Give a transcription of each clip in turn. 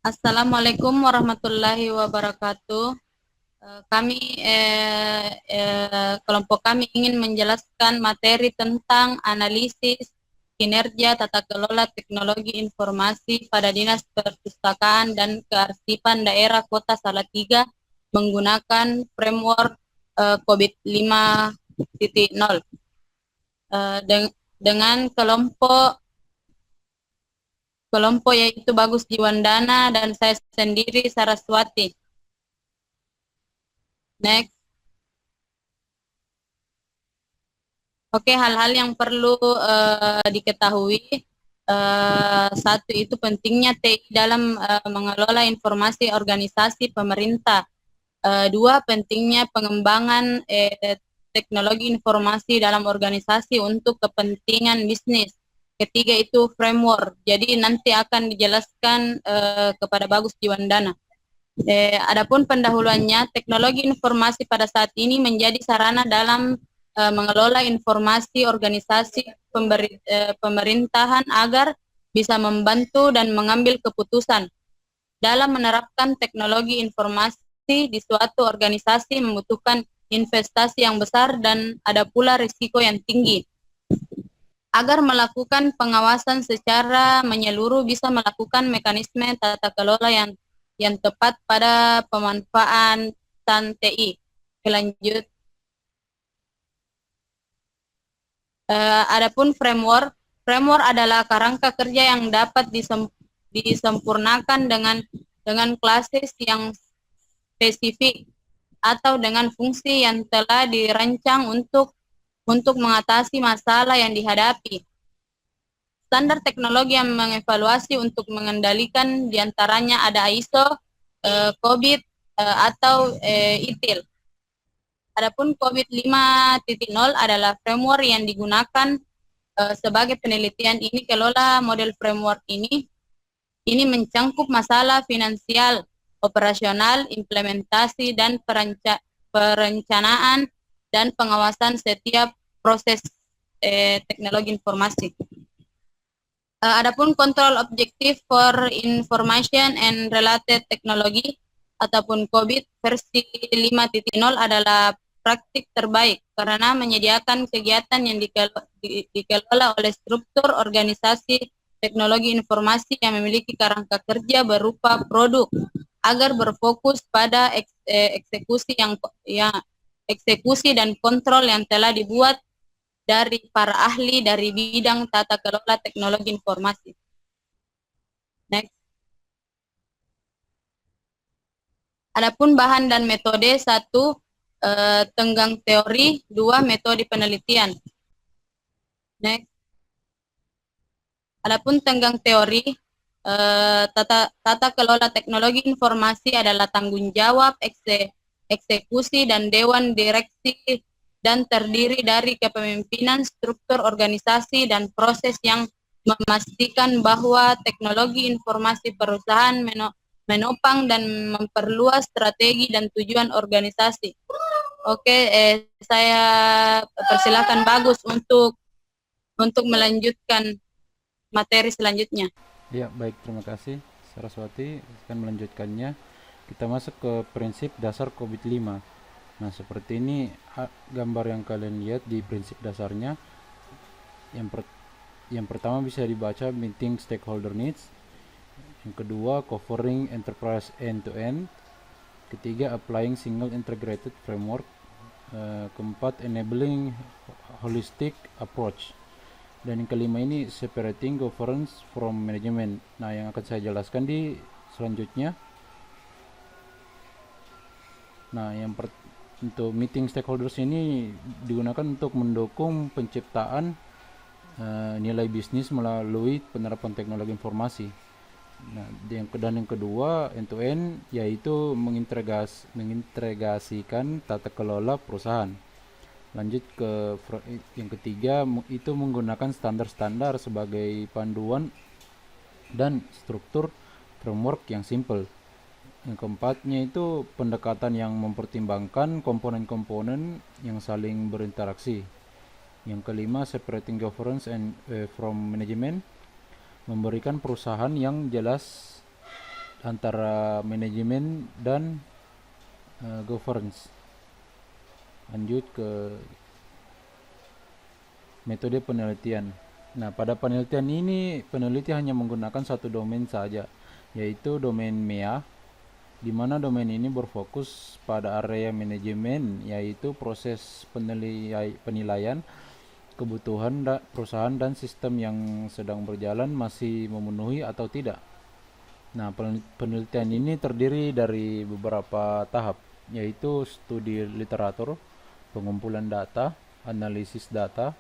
Assalamualaikum warahmatullahi wabarakatuh. Kami kelompok kami ingin menjelaskan materi tentang analisis kinerja tata kelola teknologi informasi pada Dinas Perpustakaan dan Kearsipan Daerah Kota Salatiga menggunakan framework COVID 5.0 dengan kelompok yaitu Bagus Jiwandana dan saya sendiri Saraswati. Next. Oke, hal-hal yang perlu diketahui. Satu itu pentingnya TI dalam mengelola informasi organisasi pemerintah. Dua, pentingnya pengembangan teknologi informasi dalam organisasi untuk kepentingan bisnis. Ketiga itu framework. Jadi nanti akan dijelaskan kepada Bagus Jiwandana. Adapun pendahuluannya, teknologi informasi pada saat ini menjadi sarana dalam mengelola informasi organisasi pemerintahan agar bisa membantu dan mengambil keputusan. Dalam menerapkan teknologi informasi di suatu organisasi membutuhkan investasi yang besar dan ada pula risiko yang tinggi. Agar melakukan pengawasan secara menyeluruh bisa melakukan mekanisme tata kelola yang tepat pada pemanfaatan TI. Lanjut. Adapun framework adalah kerangka kerja yang dapat disempurnakan dengan klasis yang spesifik atau dengan fungsi yang telah dirancang untuk mengatasi masalah yang dihadapi. Standar teknologi yang mengevaluasi untuk mengendalikan diantaranya ada ISO, COVID, atau ITIL. Adapun COVID 5.0 adalah framework yang digunakan sebagai penelitian ini. Kelola model framework ini mencangkup masalah finansial, operasional, implementasi, dan perencanaan dan pengawasan setiap proses teknologi informasi. Adapun kontrol objektif for information and related technology ataupun COVID versi 5.0 adalah praktik terbaik karena menyediakan kegiatan yang dikelola oleh struktur organisasi teknologi informasi yang memiliki kerangka kerja berupa produk agar berfokus pada eksekusi dan kontrol yang telah dibuat dari para ahli dari bidang tata kelola teknologi informasi. Next. Adapun bahan dan metode, satu, tenggang teori, dua, metode penelitian. Next. Adapun tenggang teori, tata kelola teknologi informasi adalah tanggung jawab eksekusi dan dewan direksi dan terdiri dari kepemimpinan, struktur organisasi, dan proses yang memastikan bahwa teknologi informasi perusahaan menopang dan memperluas strategi dan tujuan organisasi. Oke, saya persilakan Bagus untuk melanjutkan materi selanjutnya. Ya, baik, terima kasih Saraswati. Akan melanjutkannya. Kita masuk ke prinsip dasar COVID-5. Nah, seperti ini gambar yang kalian lihat di prinsip dasarnya. Yang pertama bisa dibaca meeting stakeholder needs. Yang kedua, covering enterprise end-to-end. Ketiga, applying single integrated framework. Keempat, enabling holistic approach. Dan yang kelima ini separating governance from management. Nah, yang akan saya jelaskan di selanjutnya. Nah, untuk meeting stakeholders ini digunakan untuk mendukung penciptaan nilai bisnis melalui penerapan teknologi informasi. Nah, yang kedua end-to-end yaitu mengintegrasikan tata kelola perusahaan. Lanjut ke yang ketiga, itu menggunakan standar-standar sebagai panduan dan struktur framework yang simple. Yang keempatnya itu pendekatan yang mempertimbangkan komponen-komponen yang saling berinteraksi. Yang kelima, separating governance and from management, memberikan perusahaan yang jelas antara manajemen dan governance. Lanjut ke metode penelitian. Nah, pada penelitian ini peneliti hanya menggunakan satu domain saja, yaitu domain MEA, di mana domain ini berfokus pada area manajemen, yaitu proses penilaian kebutuhan perusahaan dan sistem yang sedang berjalan masih memenuhi atau tidak. Nah, penelitian ini terdiri dari beberapa tahap, yaitu studi literatur, pengumpulan data, analisis data,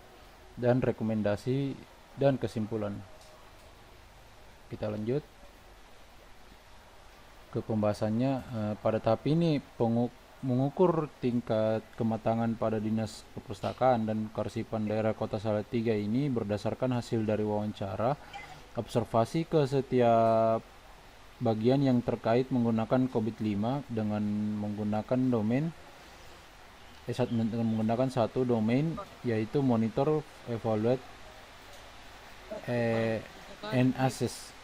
dan rekomendasi dan kesimpulan. Kita lanjut ke pembahasannya. Pada tahap ini mengukur tingkat kematangan pada Dinas Perpustakaan dan Kearsipan Daerah Kota Salatiga ini berdasarkan hasil dari wawancara, observasi ke setiap bagian yang terkait menggunakan COVID-5 dengan menggunakan menggunakan satu domain, yaitu monitor, evaluate, and assess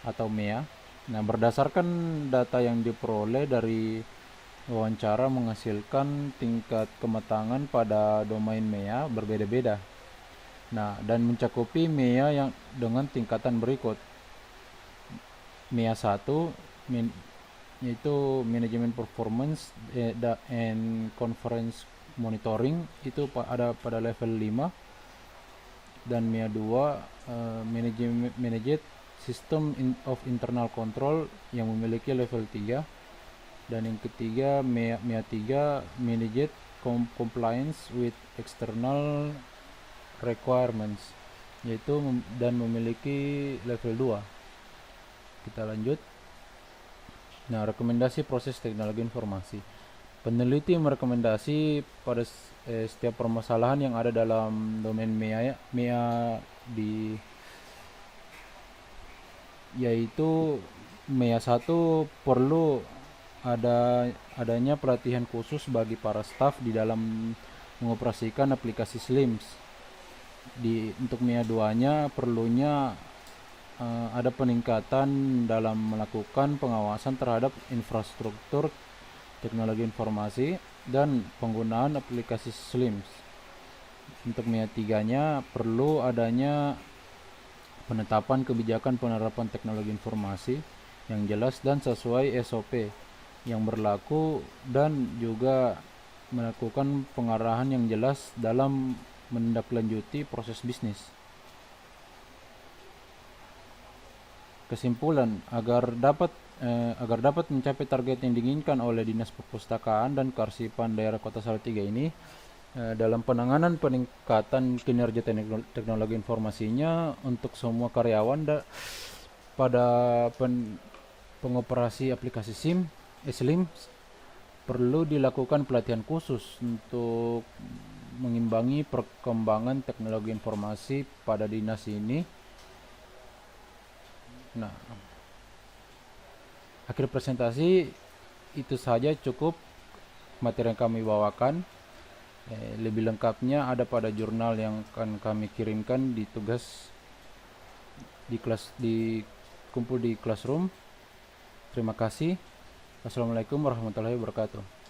atau MEA. Nah, berdasarkan data yang diperoleh dari wawancara menghasilkan tingkat kematangan pada domain MEA berbeda-beda. Nah, dan mencakupi MEA yang dengan tingkatan berikut. MEA 1 yaitu Management Performance and Conference Monitoring, itu ada pada level 5, dan MEA 2 Managed System of Internal Control yang memiliki level 3, dan yang ketiga MEA 3 Managed Compliance with External Requirements, yaitu dan memiliki level 2. Kita lanjut. Nah, rekomendasi proses teknologi informasi. Peneliti merekomendasi pada setiap permasalahan yang ada dalam domain MEA yaitu MEA 1 perlu adanya pelatihan khusus bagi para staf di dalam mengoperasikan aplikasi SLIMS. Untuk MEA 2-nya perlunya ada peningkatan dalam melakukan pengawasan terhadap infrastruktur teknologi informasi dan penggunaan aplikasi SLIMS. Untuk MEA 3-nya perlu adanya penetapan kebijakan penerapan teknologi informasi yang jelas dan sesuai SOP yang berlaku, dan juga melakukan pengarahan yang jelas dalam menindaklanjuti proses bisnis. Kesimpulan, agar dapat mencapai target yang diinginkan oleh Dinas Perpustakaan dan Kearsipan Daerah Kota Salatiga ini, dalam penanganan peningkatan kinerja teknologi informasinya untuk semua karyawan pada pengoperasi aplikasi SLIMS, perlu dilakukan pelatihan khusus untuk mengimbangi perkembangan teknologi informasi pada dinas ini. Nah, akhir presentasi itu saja, cukup materi yang kami bawakan. Lebih lengkapnya ada pada jurnal yang akan kami kirimkan di tugas di kumpul di classroom. Terima kasih. Wassalamualaikum warahmatullahi wabarakatuh.